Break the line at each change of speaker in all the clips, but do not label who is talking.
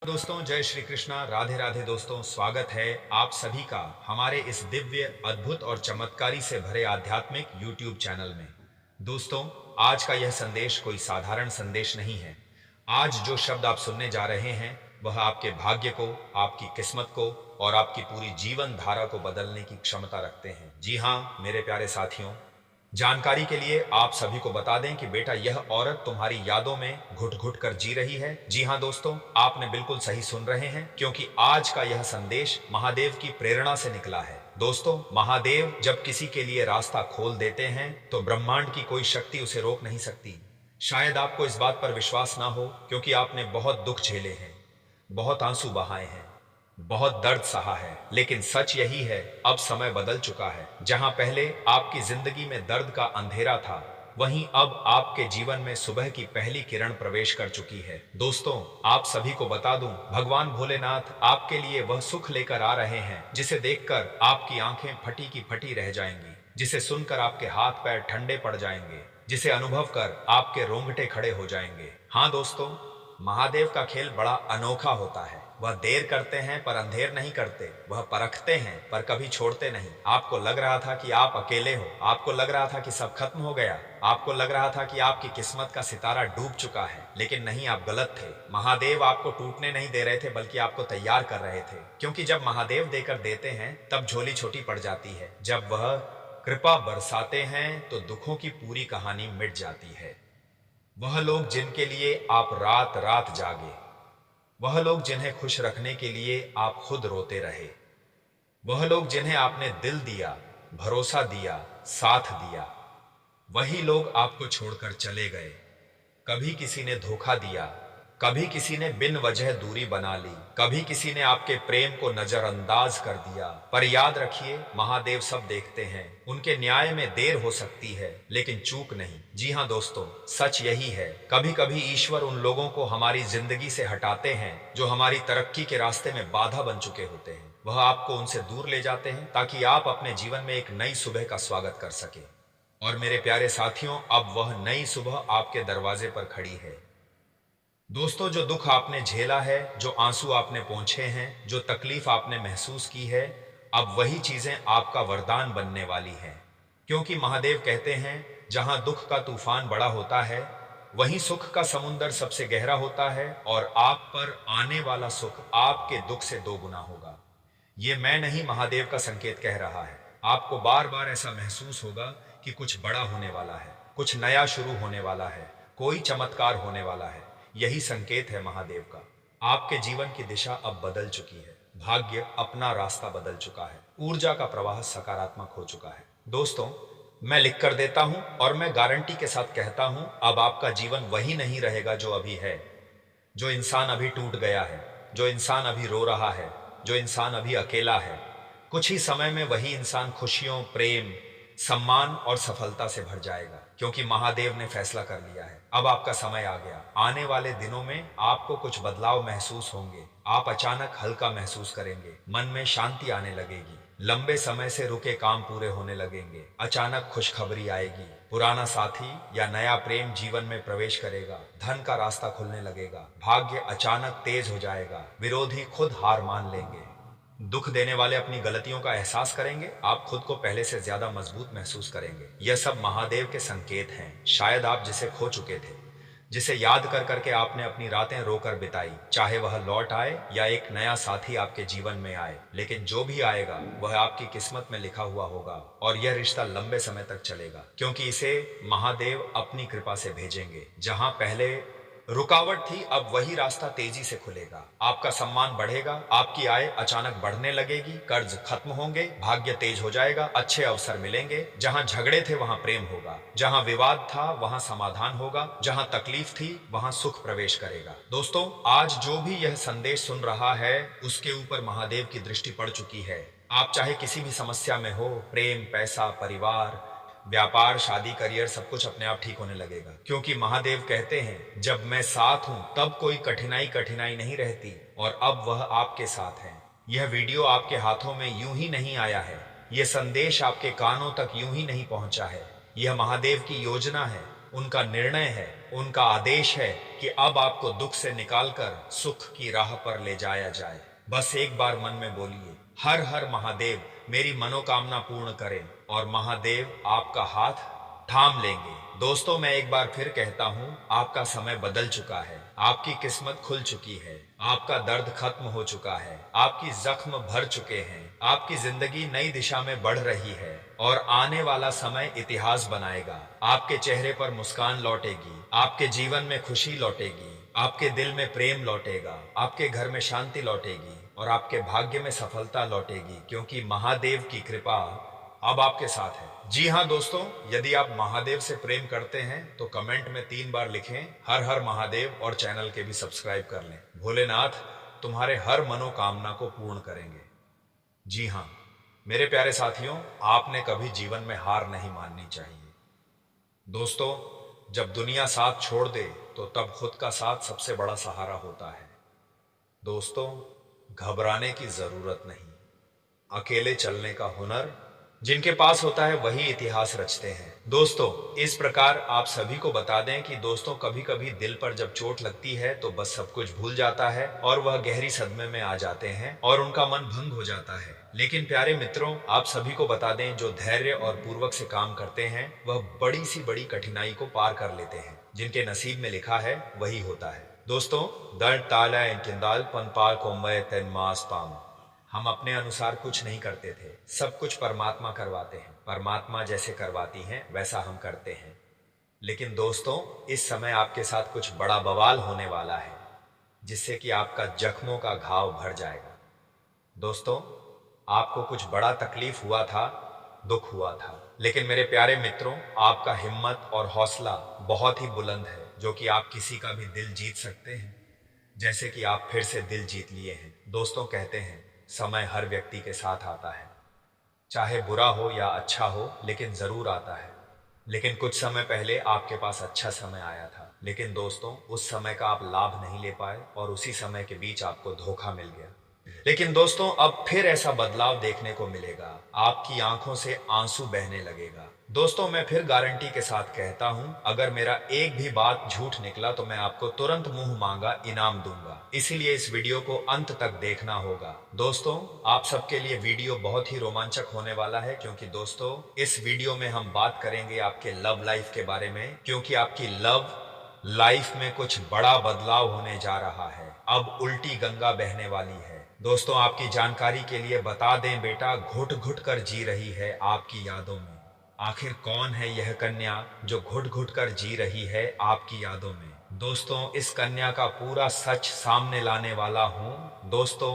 दोस्तों, जय श्री कृष्णा, राधे राधे। दोस्तों, स्वागत है आप सभी का हमारे इस दिव्य, अद्भुत और चमत्कारी से भरे आध्यात्मिक YouTube चैनल में। दोस्तों, आज का यह संदेश कोई साधारण संदेश नहीं है। आज जो शब्द आप सुनने जा रहे हैं वह आपके भाग्य को, आपकी किस्मत को और आपकी पूरी जीवन धारा को बदलने की क्षमता रखते हैं। जी हाँ मेरे प्यारे साथियों, जानकारी के लिए आप सभी को बता दें कि बेटा, यह औरत तुम्हारी यादों में घुट घुट कर जी रही है। जी हाँ दोस्तों, आपने बिल्कुल सही सुन रहे हैं, क्योंकि आज का यह संदेश महादेव की प्रेरणा से निकला है। दोस्तों, महादेव जब किसी के लिए रास्ता खोल देते हैं तो ब्रह्मांड की कोई शक्ति उसे रोक नहीं सकती। शायद आपको इस बात पर विश्वास ना हो, क्योंकि आपने बहुत दुख झेले हैं, बहुत आंसू बहाए हैं, बहुत दर्द सहा है, लेकिन सच यही है, अब समय बदल चुका है। जहां पहले आपकी जिंदगी में दर्द का अंधेरा था, वहीं अब आपके जीवन में सुबह की पहली किरण प्रवेश कर चुकी है। दोस्तों, आप सभी को बता दूं, भगवान भोलेनाथ आपके लिए वह सुख लेकर आ रहे हैं जिसे देखकर आपकी आंखें फटी की फटी रह जाएंगी, जिसे सुनकर आपके हाथ पैर ठंडे पड़ जाएंगे, जिसे अनुभव कर आपके रोंगटे खड़े हो जाएंगे। हाँ दोस्तों, महादेव का खेल बड़ा अनोखा होता है। वह देर करते हैं पर अंधेर नहीं करते, वह परखते हैं पर कभी छोड़ते नहीं। आपको लग रहा था कि आप अकेले हो, आपको लग रहा था कि सब खत्म हो गया, आपको लग रहा था कि आपकी किस्मत का सितारा डूब चुका है, लेकिन नहीं, आप गलत थे। महादेव आपको टूटने नहीं दे रहे थे, बल्कि आपको तैयार कर रहे थे। क्योंकि जब महादेव देकर देते हैं तब झोली छोटी पड़ जाती है, जब वह कृपा बरसाते हैं तो दुखों की पूरी कहानी मिट जाती है। वह लोग जिनके लिए आप रात रात जागे, वह लोग जिन्हें खुश रखने के लिए आप खुद रोते रहे, वह लोग जिन्हें आपने दिल दिया, भरोसा दिया, साथ दिया, वही लोग आपको छोड़कर चले गए। कभी किसी ने धोखा दिया, कभी किसी ने बिन वजह दूरी बना ली, कभी किसी ने आपके प्रेम को नजरअंदाज कर दिया। पर याद रखिए, महादेव सब देखते हैं। उनके न्याय में देर हो सकती है, लेकिन चूक नहीं। जी हाँ दोस्तों, सच यही है। कभी कभी ईश्वर उन लोगों को हमारी जिंदगी से हटाते हैं जो हमारी तरक्की के रास्ते में बाधा बन चुके होते हैं। वह आपको उनसे दूर ले जाते हैं ताकि आप अपने जीवन में एक नई सुबह का स्वागत कर सके। और मेरे प्यारे साथियों, अब वह नई सुबह आपके दरवाजे पर खड़ी है। दोस्तों, जो दुख आपने झेला है, जो आंसू आपने पोंछे हैं, जो तकलीफ आपने महसूस की है, अब वही चीजें आपका वरदान बनने वाली हैं। क्योंकि महादेव कहते हैं, जहां दुख का तूफान बड़ा होता है, वहीं सुख का समुंदर सबसे गहरा होता है, और आप पर आने वाला सुख आपके दुख से दो गुना होगा। ये मैं नहीं, महादेव का संकेत कह रहा है। आपको बार बार ऐसा महसूस होगा कि कुछ बड़ा होने वाला है, कुछ नया शुरू होने वाला है, कोई चमत्कार होने वाला है। यही संकेत है महादेव का। आपके जीवन की दिशा अब बदल चुकी है, भाग्य अपना रास्ता बदल चुका है, ऊर्जा का प्रवाह सकारात्मक हो चुका है। दोस्तों, मैं लिख कर देता हूं और मैं गारंटी के साथ कहता हूं, अब आपका जीवन वही नहीं रहेगा जो अभी है। जो इंसान अभी टूट गया है, जो इंसान अभी रो रहा है, जो इंसान अभी अकेला है, कुछ ही समय में वही इंसान खुशियों, प्रेम, सम्मान और सफलता से भर जाएगा। क्योंकि महादेव ने फैसला कर लिया है, अब आपका समय आ गया। आने वाले दिनों में आपको कुछ बदलाव महसूस होंगे। आप अचानक हल्का महसूस करेंगे, मन में शांति आने लगेगी, लंबे समय से रुके काम पूरे होने लगेंगे, अचानक खुशखबरी आएगी, पुराना साथी या नया प्रेम जीवन में प्रवेश करेगा, धन का रास्ता खुलने लगेगा, भाग्य अचानक तेज हो जाएगा, विरोधी खुद हार मान लेंगे, दुख देने वाले अपनी गलतियों का एहसास करेंगे, आप खुद को पहले से ज्यादा मजबूत महसूस करेंगे। यह सब महादेव के संकेत हैं। शायद आप जिसे खो चुके थे, जिसे याद कर करके आपने अपनी रातें रोकर बिताई, चाहे वह लौट आए या एक नया साथी आपके जीवन में आए, लेकिन जो भी आएगा वह आपकी किस्मत में लिखा हुआ होगा, और यह रिश्ता लंबे समय तक चलेगा, क्योंकि इसे महादेव अपनी कृपा से भेजेंगे। जहां पहले रुकावट थी, अब वही रास्ता तेजी से खुलेगा। आपका सम्मान बढ़ेगा, आपकी आय अचानक बढ़ने लगेगी, कर्ज खत्म होंगे, भाग्य तेज हो जाएगा, अच्छे अवसर मिलेंगे। जहां झगड़े थे वहां प्रेम होगा, जहां विवाद था वहां समाधान होगा, जहां तकलीफ थी वहां सुख प्रवेश करेगा। दोस्तों, आज जो भी यह संदेश सुन रहा है, उसके ऊपर महादेव की दृष्टि पड़ चुकी है। आप चाहे किसी भी समस्या में हो, प्रेम, पैसा, परिवार, व्यापार, शादी, करियर, सब कुछ अपने आप ठीक होने लगेगा। क्योंकि महादेव कहते हैं, जब मैं साथ हूं तब कोई कठिनाई नहीं रहती, और अब वह आपके साथ है। यह वीडियो आपके हाथों में यूं ही नहीं आया है, यह संदेश आपके कानों तक यूं ही नहीं पहुंचा है। यह महादेव की योजना है, उनका निर्णय है, उनका आदेश है कि अब आपको दुख से निकालकर सुख की राह पर ले जाया जाए। बस एक बार मन में बोलिए, हर हर महादेव, मेरी मनोकामना पूर्ण करें, और महादेव आपका हाथ थाम लेंगे। दोस्तों, मैं एक बार फिर कहता हूं, आपका समय बदल चुका है, आपकी किस्मत खुल चुकी है, आपका दर्द खत्म हो चुका है, आपकी जख्म भर चुके हैं, आपकी जिंदगी नई दिशा में बढ़ रही है और आने वाला समय इतिहास बनाएगा। आपके चेहरे पर मुस्कान लौटेगी, आपके जीवन में खुशी लौटेगी, आपके दिल में प्रेम लौटेगा, आपके घर में शांति लौटेगी और आपके भाग्य में सफलता लौटेगी, क्योंकि महादेव की कृपा अब आपके साथ है। जी हाँ दोस्तों, यदि आप महादेव से प्रेम करते हैं तो कमेंट में 3 बार लिखें हर हर महादेव और चैनल के भी सब्सक्राइब कर लें। भोलेनाथ तुम्हारे हर मनोकामना को पूर्ण करेंगे। जी हाँ मेरे प्यारे साथियों, आपने कभी जीवन में हार नहीं माननी चाहिए। दोस्तों, जब दुनिया साथ छोड़ दे तो तब खुद का साथ सबसे बड़ा सहारा होता है। दोस्तों, घबराने की जरूरत नहीं, अकेले चलने का हुनर जिनके पास होता है वही इतिहास रचते हैं। दोस्तों, इस प्रकार आप सभी को बता दें कि दोस्तों, कभी कभी दिल पर जब चोट लगती है तो बस सब कुछ भूल जाता है और वह गहरी सदमे में आ जाते हैं और उनका मन भंग हो जाता है। लेकिन प्यारे मित्रों, आप सभी को बता दें, जो धैर्य और पूर्वक से काम करते हैं वह बड़ी सी बड़ी कठिनाई को पार कर लेते हैं। जिनके नसीब में लिखा है वही होता है। दोस्तों, दर्द ताला इंकिंदाल पनपाल कोम्बे तेन मास पाम। हम अपने अनुसार कुछ नहीं करते थे, सब कुछ परमात्मा करवाते हैं। परमात्मा जैसे करवाती हैं वैसा हम करते हैं। लेकिन दोस्तों, इस समय आपके साथ कुछ बड़ा बवाल होने वाला है, जिससे कि आपका जख्मों का घाव भर जाएगा। दोस्तों, आपको कुछ बड़ा तकलीफ हुआ था, दुख हुआ था, लेकिन मेरे प्यारे मित्रों, आपका हिम्मत और हौसला बहुत ही बुलंद है, जो कि आप किसी का भी दिल जीत सकते हैं, जैसे कि आप फिर से दिल जीत लिए हैं। दोस्तों, कहते हैं समय हर व्यक्ति के साथ आता है, चाहे बुरा हो या अच्छा हो, लेकिन जरूर आता है। लेकिन कुछ समय पहले आपके पास अच्छा समय आया था, लेकिन दोस्तों, उस समय का आप लाभ नहीं ले पाए और उसी समय के बीच आपको धोखा मिल गया। लेकिन दोस्तों, अब फिर ऐसा बदलाव देखने को मिलेगा, आपकी आंखों से आंसू बहने लगेगा। दोस्तों, मैं फिर गारंटी के साथ कहता हूं, अगर मेरा एक भी बात झूठ निकला तो मैं आपको तुरंत मुंह मांगा इनाम दूंगा। इसीलिए इस वीडियो को अंत तक देखना होगा। दोस्तों, आप सबके लिए वीडियो बहुत ही रोमांचक होने वाला है, क्योंकि दोस्तों, इस वीडियो में हम बात करेंगे आपके लव लाइफ के बारे में, क्योंकि आपकी लव लाइफ में कुछ बड़ा बदलाव होने जा रहा है। अब उल्टी गंगा बहने वाली है। दोस्तों, आपकी जानकारी के लिए बता दें बेटा, घुट घुट कर जी रही है आपकी यादों में। आखिर कौन है यह कन्या जो घुट घुट कर जी रही है आपकी यादों में? दोस्तों, इस कन्या का पूरा सच सामने लाने वाला हूं। दोस्तों,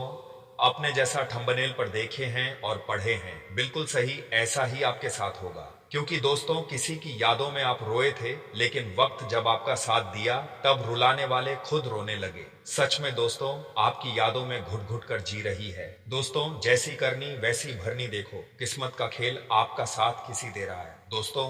अपने जैसा थंबनेल पर देखे हैं और पढ़े हैं, बिल्कुल सही ऐसा ही आपके साथ होगा। क्योंकि दोस्तों, किसी की यादों में आप रोए थे, लेकिन वक्त जब आपका साथ दिया तब रुलाने वाले खुद रोने लगे। सच में दोस्तों, आपकी यादों में घुट घुट कर जी रही है। दोस्तों, जैसी करनी वैसी भरनी, देखो किस्मत का खेल आपका साथ किसी दे रहा है। दोस्तों,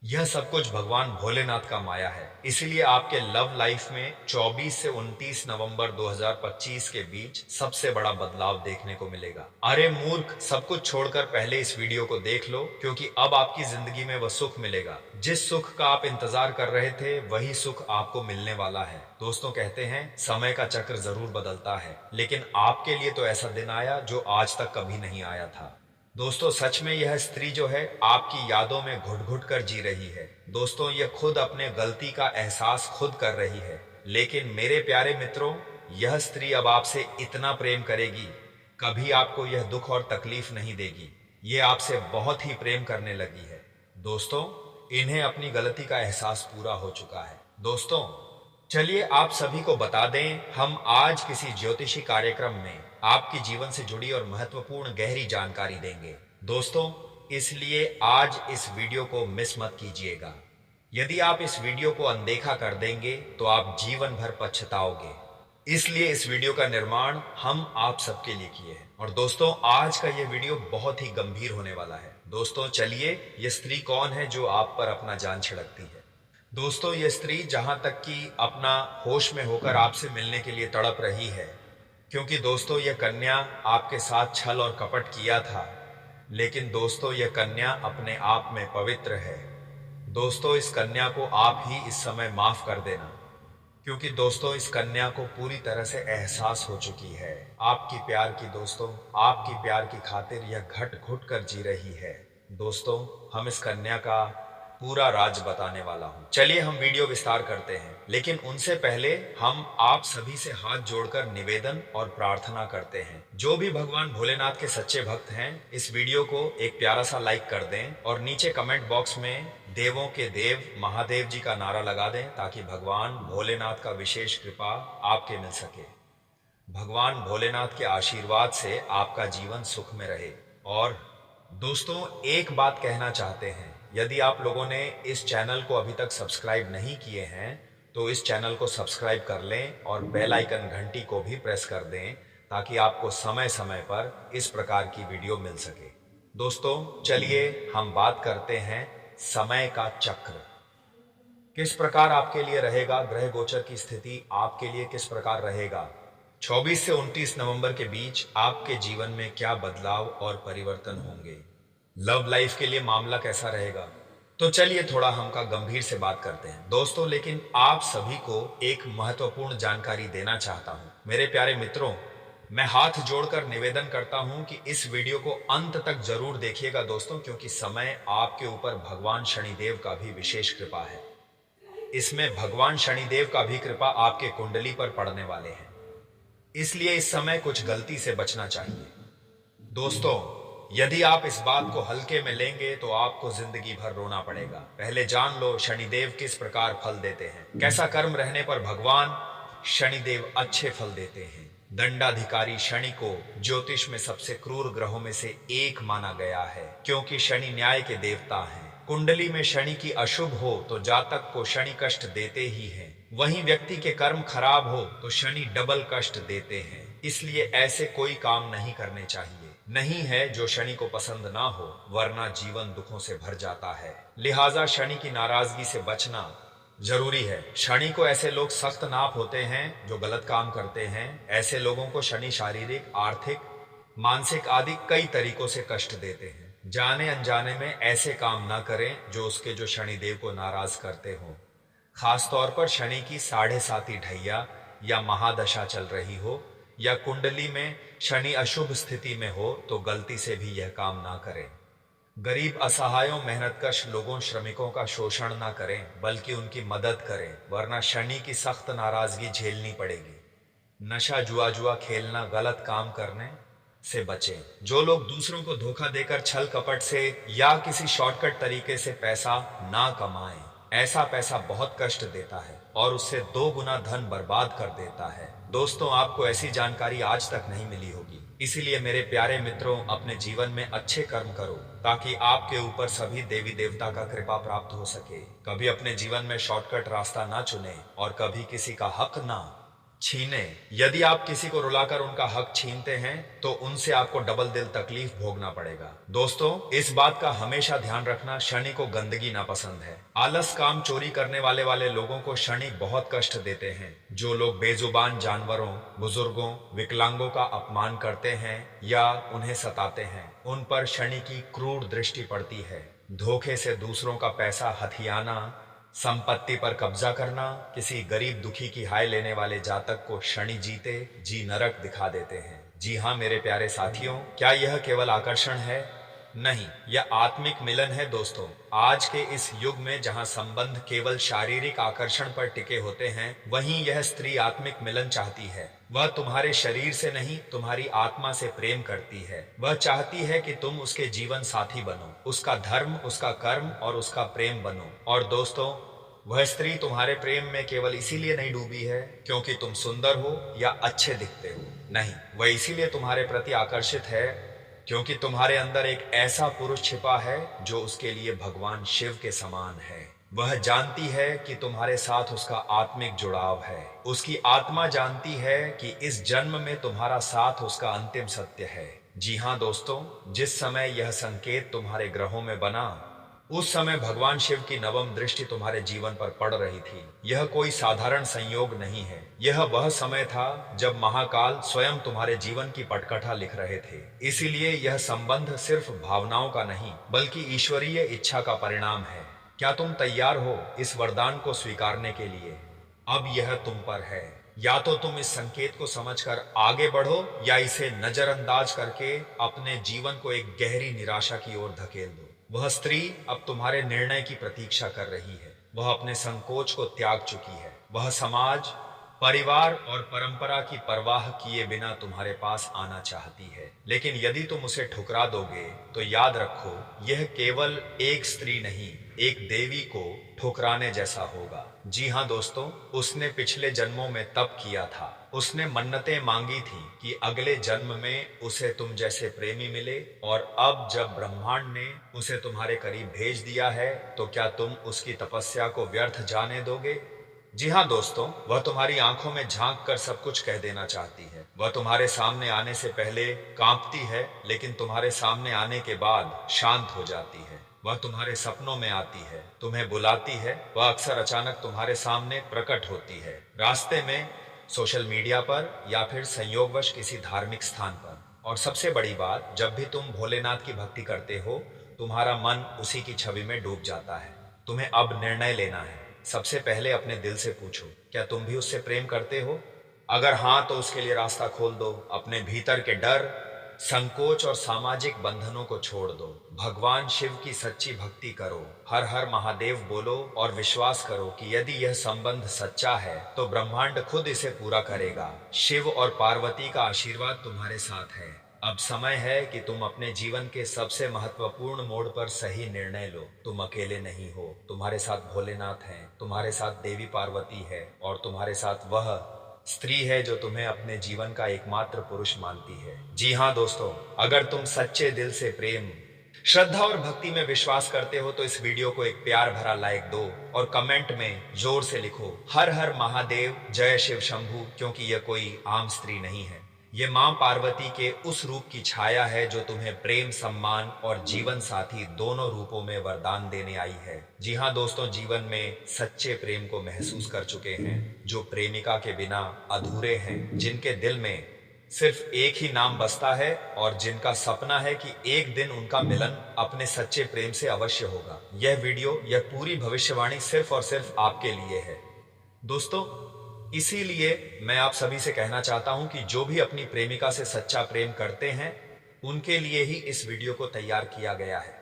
यह सब कुछ भगवान भोलेनाथ का माया है। इसीलिए आपके लव लाइफ में 24 से 29 नवंबर 2025 के बीच सबसे बड़ा बदलाव देखने को मिलेगा। अरे मूर्ख, सब कुछ छोड़कर पहले इस वीडियो को देख लो, क्योंकि अब आपकी जिंदगी में वह सुख मिलेगा जिस सुख का आप इंतजार कर रहे थे। वही सुख आपको मिलने वाला है। दोस्तों, कहते हैं समय का चक्र जरूर बदलता है, लेकिन आपके लिए तो ऐसा दिन आया जो आज तक कभी नहीं आया था। दोस्तों, सच में यह स्त्री जो है आपकी यादों में घुट घुट कर जी रही है। दोस्तों, यह खुद अपने गलती का एहसास खुद कर रही है। लेकिन मेरे प्यारे मित्रों, यह स्त्री अब आपसे इतना प्रेम करेगी, कभी आपको यह दुख और तकलीफ नहीं देगी। ये आपसे बहुत ही प्रेम करने लगी है। दोस्तों, इन्हें अपनी गलती का एहसास पूरा हो चुका है। दोस्तों, चलिए आप सभी को बता दें, हम आज किसी ज्योतिषी कार्यक्रम में आपकी जीवन से जुड़ी और महत्वपूर्ण गहरी जानकारी देंगे। दोस्तों, इसलिए आज इस वीडियो को मिस मत कीजिएगा। यदि आप इस वीडियो को अनदेखा कर देंगे तो आप जीवन भर पछताओगे। इसलिए इस वीडियो का निर्माण हम आप सबके लिए किए हैं। और दोस्तों, आज का यह वीडियो बहुत ही गंभीर होने वाला है। दोस्तों, चलिए, यह स्त्री कौन है जो आप पर अपना जान छिड़कती है? दोस्तों, यह स्त्री जहां तक कि अपना होश में होकर आपसे मिलने के लिए तड़प रही है, क्योंकि दोस्तों, यह कन्या आपके साथ छल और कपट किया था, लेकिन दोस्तों यह कन्या अपने आप में पवित्र है। दोस्तों इस कन्या को आप ही इस समय माफ कर देना, क्योंकि दोस्तों इस कन्या को पूरी तरह से एहसास हो चुकी है आपकी प्यार की। दोस्तों आपकी प्यार की खातिर यह घट घुट कर जी रही है। दोस्तों हम इस कन्या का पूरा राज बताने वाला हूं। चलिए हम वीडियो विस्तार करते हैं, लेकिन उनसे पहले हम आप सभी से हाथ जोड़कर निवेदन और प्रार्थना करते हैं। जो भी भगवान भोलेनाथ के सच्चे भक्त हैं, इस वीडियो को एक प्यारा सा लाइक कर दें और नीचे कमेंट बॉक्स में देवों के देव महादेव जी का नारा लगा दें, ताकि भगवान भोलेनाथ का विशेष कृपा आपके मिल सके। भगवान भोलेनाथ के आशीर्वाद से आपका जीवन सुख में रहे। और दोस्तों एक बात कहना चाहते हैं, यदि आप लोगों ने इस चैनल को अभी तक सब्सक्राइब नहीं किए हैं तो इस चैनल को सब्सक्राइब कर लें और बेल आइकन घंटी को भी प्रेस कर दें, ताकि आपको समय समय पर इस प्रकार की वीडियो मिल सके। दोस्तों चलिए हम बात करते हैं समय का चक्र किस प्रकार आपके लिए रहेगा, ग्रह गोचर की स्थिति आपके लिए किस प्रकार रहेगा, 24 से 29 नवंबर के बीच आपके जीवन में क्या बदलाव और परिवर्तन होंगे, लव लाइफ के लिए मामला कैसा रहेगा। तो चलिए थोड़ा हम का गंभीर से बात करते हैं दोस्तों। लेकिन आप सभी को एक महत्वपूर्ण जानकारी देना चाहता हूं। मेरे प्यारे मित्रों, मैं हाथ जोड़कर निवेदन करता हूं कि इस वीडियो को अंत तक जरूर देखिएगा दोस्तों, क्योंकि समय आपके ऊपर भगवान शनिदेव का भी विशेष कृपा है। इसमें भगवान शनिदेव का भी कृपा आपके कुंडली पर पड़ने वाले हैं, इसलिए इस समय कुछ गलती से बचना चाहिए। दोस्तों यदि आप इस बात को हल्के में लेंगे तो आपको जिंदगी भर रोना पड़ेगा। पहले जान लो शनिदेव किस प्रकार फल देते हैं, कैसा कर्म रहने पर भगवान शनिदेव अच्छे फल देते हैं। दंडाधिकारी शनि को ज्योतिष में सबसे क्रूर ग्रहों में से एक माना गया है, क्योंकि शनि न्याय के देवता हैं। कुंडली में शनि की अशुभ हो तो जातक को शनि कष्ट देते ही हैं, वहीं व्यक्ति के कर्म खराब हो तो शनि डबल कष्ट देते हैं। इसलिए ऐसे कोई काम नहीं करने चाहिए। नहीं है जो शनि को पसंद ना हो, वरना जीवन दुखों से भर जाता है। लिहाजा शनि की नाराजगी से बचना जरूरी है। शनि को ऐसे लोग सख्त नाप होते हैं जो गलत काम करते हैं। ऐसे लोगों को शनि शारीरिक, आर्थिक, मानसिक आदि कई तरीकों से कष्ट देते हैं। जाने अनजाने में ऐसे काम ना करें जो उसके शनिदेव को नाराज करते हो। खासतौर पर शनि की 7.5 ढैया या महादशा चल रही हो या कुंडली में शनि अशुभ स्थिति में हो तो गलती से भी यह काम ना करें। गरीब, असहायों, मेहनतकश लोगों, श्रमिकों का शोषण ना करें, बल्कि उनकी मदद करें, वरना शनि की सख्त नाराजगी झेलनी पड़ेगी। नशा, जुआ खेलना, गलत काम करने से बचें। जो लोग दूसरों को धोखा देकर छल कपट से या किसी शॉर्टकट तरीके से पैसा ना कमाएं, ऐसा पैसा बहुत कष्ट देता है और उससे 2 गुना धन बर्बाद कर देता है। दोस्तों आपको ऐसी जानकारी आज तक नहीं मिली होगी, इसीलिए मेरे प्यारे मित्रों अपने जीवन में अच्छे कर्म करो, ताकि आपके ऊपर सभी देवी देवता का कृपा प्राप्त हो सके। कभी अपने जीवन में शॉर्टकट रास्ता ना चुने और कभी किसी का हक ना छीने। यदि आप किसी को रुलाकर उनका हक छीनते हैं तो उनसे आपको डबल दिल तकलीफ भोगना पड़ेगा। दोस्तों इस बात का हमेशा ध्यान रखना, शनि को गंदगी ना पसंद है। आलस, काम, चोरी करने वाले लोगों को शनि बहुत कष्ट देते हैं। जो लोग बेजुबान जानवरों, बुजुर्गों, विकलांगों का अपमान करते हैं या उन्हें सताते हैं, उन पर शनि की क्रूर दृष्टि पड़ती है। धोखे से दूसरों का पैसा हथियाना, संपत्ति पर कब्जा करना, किसी गरीब दुखी की हाय लेने वाले जातक को शनि जीते जी नरक दिखा देते हैं। जी हाँ मेरे प्यारे साथियों, क्या यह केवल आकर्षण है? नहीं, यह आत्मिक मिलन है। दोस्तों आज के इस युग में जहां संबंध केवल शारीरिक आकर्षण पर टिके होते हैं, वहीं यह स्त्री आत्मिक मिलन चाहती है। वह तुम्हारे शरीर से नहीं, तुम्हारी आत्मा से प्रेम करती है। वह चाहती है कि तुम उसके जीवन साथी बनो, उसका धर्म, उसका कर्म और उसका प्रेम बनो। और दोस्तों वह स्त्री तुम्हारे प्रेम में केवल इसीलिए नहीं डूबी है क्योंकि तुम सुंदर हो या अच्छे दिखते हो। नहीं, वह इसीलिए तुम्हारे प्रति आकर्षित है क्योंकि तुम्हारे अंदर एक ऐसा पुरुष छिपा है जो उसके लिए भगवान शिव के समान है। वह जानती है कि तुम्हारे साथ उसका आत्मिक जुड़ाव है। उसकी आत्मा जानती है कि इस जन्म में तुम्हारा साथ उसका अंतिम सत्य है। जी हाँ दोस्तों, जिस समय यह संकेत तुम्हारे ग्रहों में बना, उस समय भगवान शिव की नवम दृष्टि तुम्हारे जीवन पर पड़ रही थी। यह कोई साधारण संयोग नहीं है। यह वह समय था जब महाकाल स्वयं तुम्हारे जीवन की पटकथा लिख रहे थे। इसीलिए यह संबंध सिर्फ भावनाओं का नहीं, बल्कि ईश्वरीय इच्छा का परिणाम है। क्या तुम तैयार हो इस वरदान को स्वीकारने के लिए? अब यह तुम पर है। या तो तुम इस संकेत को समझकर आगे बढ़ो, या इसे नजरअंदाज करके अपने जीवन को एक गहरी निराशा की ओर धकेल दो। वह स्त्री अब तुम्हारे निर्णय की प्रतीक्षा कर रही है। वह अपने संकोच को त्याग चुकी है। वह समाज, परिवार और परंपरा की परवाह किए बिना तुम्हारे पास आना चाहती है। लेकिन यदि तुम उसे ठुकरा दोगे तो याद रखो, यह केवल एक स्त्री नहीं, एक देवी को ठुकराने जैसा होगा। जी हाँ दोस्तों, उसने पिछले जन्मों में तप किया था। उसने मन्नतें मांगी थी कि अगले जन्म में उसे तुम जैसे प्रेमी मिले, और अब जब ब्रह्मांड ने उसे तुम्हारे करीब भेज दिया है, तो क्या तुम उसकी तपस्या को व्यर्थ जाने दोगे? जी हाँ दोस्तों, वह तुम्हारी आंखों में झांक कर सब कुछ कह देना चाहती है। वह तुम्हारे सामने आने से पहले कांपती है, लेकिन तुम्हारे सामने आने के बाद शांत हो जाती है। वह तुम्हारे सपनों में आती है, तुम्हें बुलाती है। वह अक्सर अचानक तुम्हारे सामने प्रकट होती है, रास्ते में, सोशल मीडिया पर, या फिर संयोगवश किसी धार्मिक स्थान पर। और सबसे बड़ी बात, जब भी तुम भोलेनाथ की भक्ति करते हो, तुम्हारा मन उसी की छवि में डूब जाता है। तुम्हें अब निर्णय लेना है। सबसे पहले अपने दिल से पूछो, क्या तुम भी उससे प्रेम करते हो? अगर हाँ, तो उसके लिए रास्ता खोल दो। अपने भीतर के डर, संकोच और सामाजिक बंधनों को छोड़ दो। भगवान शिव की सच्ची भक्ति करो, हर हर महादेव बोलो, और विश्वास करो कि यदि यह संबंध सच्चा है तो ब्रह्मांड खुद इसे पूरा करेगा। शिव और पार्वती का आशीर्वाद तुम्हारे साथ है। अब समय है कि तुम अपने जीवन के सबसे महत्वपूर्ण मोड़ पर सही निर्णय लो। तुम अकेले नहीं हो। तुम्हारे साथ भोलेनाथ हैं, तुम्हारे साथ देवी पार्वती है, और तुम्हारे साथ वह स्त्री है जो तुम्हें अपने जीवन का एकमात्र पुरुष मानती है। जी हाँ दोस्तों, अगर तुम सच्चे दिल से प्रेम, श्रद्धा और भक्ति में विश्वास करते हो तो इस वीडियो को एक प्यार भरा लाइक दो, और कमेंट में जोर से लिखो, हर हर महादेव, जय शिव शंभू। क्योंकि यह कोई आम स्त्री नहीं है, ये मां पार्वती के उस रूप की छाया है जो तुम्हें प्रेम, सम्मान और जीवन साथी दोनों रूपों में वरदान देने आई है। जी हाँ दोस्तों, जीवन में सच्चे प्रेम को महसूस कर चुके हैं, जो प्रेमिका के बिना अधूरे हैं, जिनके दिल में सिर्फ एक ही नाम बसता है, और जिनका सपना है कि एक दिन उनका मिलन अपने सच्चे प्रेम से अवश्य होगा। यह वीडियो, यह पूरी भविष्यवाणी सिर्फ और सिर्फ आपके लिए है दोस्तों। इसीलिए मैं आप सभी से कहना चाहता हूं कि जो भी अपनी प्रेमिका से सच्चा प्रेम करते हैं, उनके लिए ही इस वीडियो को तैयार किया गया है।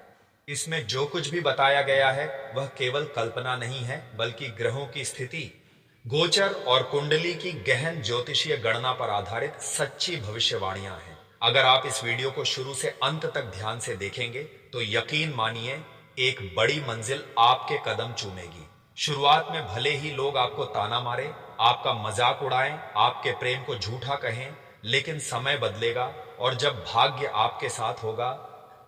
इसमें जो कुछ भी बताया गया है वह केवल कल्पना नहीं है, बल्कि ग्रहों की स्थिति, गोचर और कुंडली की गहन ज्योतिषीय गणना पर आधारित सच्ची भविष्यवाणियां हैं। अगर आप इस वीडियो को शुरू से अंत तक ध्यान से देखेंगे तो यकीन मानिए, एक बड़ी मंजिल आपके कदम चूमेगी। शुरुआत में भले ही लोग आपको ताना मारे, आपका मजाक उड़ाएं, आपके प्रेम को झूठा कहें, लेकिन समय बदलेगा, और जब भाग्य आपके साथ होगा,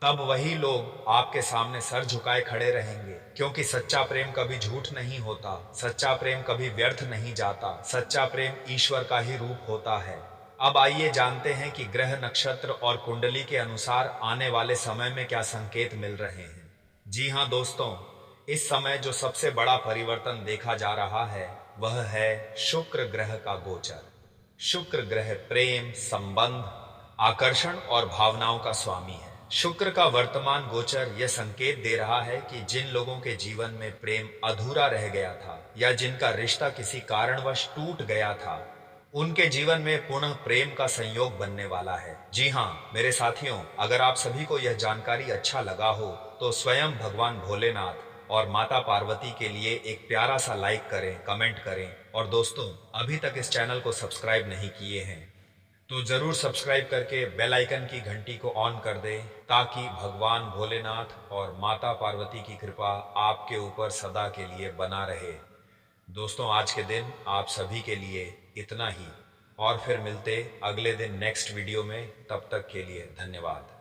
तब वही लोग आपके सामने सर झुकाए खड़े रहेंगे। क्योंकि सच्चा प्रेम कभी झूठ नहीं होता, सच्चा प्रेम कभी व्यर्थ नहीं जाता, सच्चा प्रेम ईश्वर का ही रूप होता है। अब आइए जानते हैं कि ग्रह, नक्षत्र और कुंडली के अनुसार आने वाले समय में क्या संकेत मिल रहे हैं। जी हाँ दोस्तों, इस समय जो सबसे बड़ा परिवर्तन देखा जा रहा है वह है शुक्र ग्रह का गोचर। शुक्र ग्रह प्रेम, संबंध, आकर्षण और भावनाओं का स्वामी है। शुक्र का वर्तमान गोचर यह संकेत दे रहा है कि जिन लोगों के जीवन में प्रेम अधूरा रह गया था, या जिनका रिश्ता किसी कारणवश टूट गया था, उनके जीवन में पुनः प्रेम का संयोग बनने वाला है। जी हाँ मेरे साथियों, अगर आप सभी को यह जानकारी अच्छा लगा हो तो स्वयं भगवान भोलेनाथ और माता पार्वती के लिए एक प्यारा सा लाइक करें, कमेंट करें, और दोस्तों, अभी तक इस चैनल को सब्सक्राइब नहीं किए हैं तो जरूर सब्सक्राइब करके बेल आइकन की घंटी को ऑन कर दें, ताकि भगवान भोलेनाथ और माता पार्वती की कृपा आपके ऊपर सदा के लिए बना रहे। दोस्तों, आज के दिन आप सभी के लिए इतना ही, और फिर मिलते अगले दिन नेक्स्ट वीडियो में। तब तक के लिए धन्यवाद।